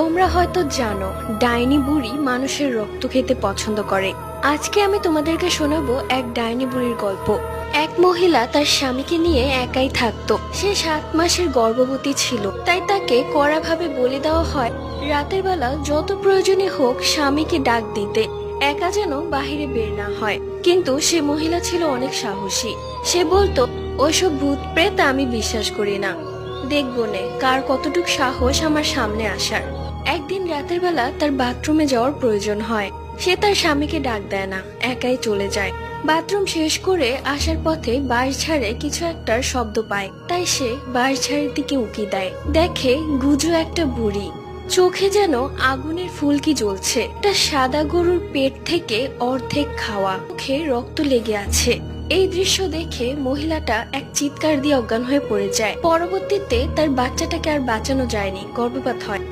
তোমরা হয়তো জানো ডাইনি বুড়ি মানুষের রক্ত খেতে পছন্দ করে। আজকে আমি তোমাদেরকে শোনাবো এক ডাইনি বুড়ির গল্প। এক মহিলা তার স্বামীকে নিয়ে একাই থাকতো। সে 7 মাসের গর্ভবতী ছিল, তাই তাকে কড়াভাবে বলে দেওয়া হয় রাতের বেলা যত প্রয়োজনই হোক স্বামীকে ডাক দিতে, একা যেন বাহিরে বের না হয়। কিন্তু সে মহিলা ছিল অনেক সাহসী। সে বলতো, ওইসব ভূত প্রেত আমি বিশ্বাস করি না, দেখবো নে কার কতটুক সাহস আমার সামনে আসার। একদিন রাতের বেলা তার বাথরুমে যাওয়ার প্রয়োজন হয়। সে তার স্বামীকে ডাক দেয় না, একাই চলে যায়। বাথরুম শেষ করে আসার পথে বাঁশঝাড়ে কিছু একটার শব্দ পায়, তাই সে বাঁশঝাড়ের দিকে উকি দেয়। দেখে গুজো একটা বুড়ি, চোখে যেন আগুনের ফুলকি জ্বলছে। একটা সাদা গরুর পেট থেকে অর্ধেক খাওয়া, মুখে রক্ত লেগে আছে। এই দৃশ্য দেখে মহিলাটা এক চিৎকার দিয়ে অজ্ঞান হয়ে পড়ে যায়। পরবর্তীতে তার বাচ্চাটাকে আর বাঁচানো যায়নি, গর্ভপাত হয়।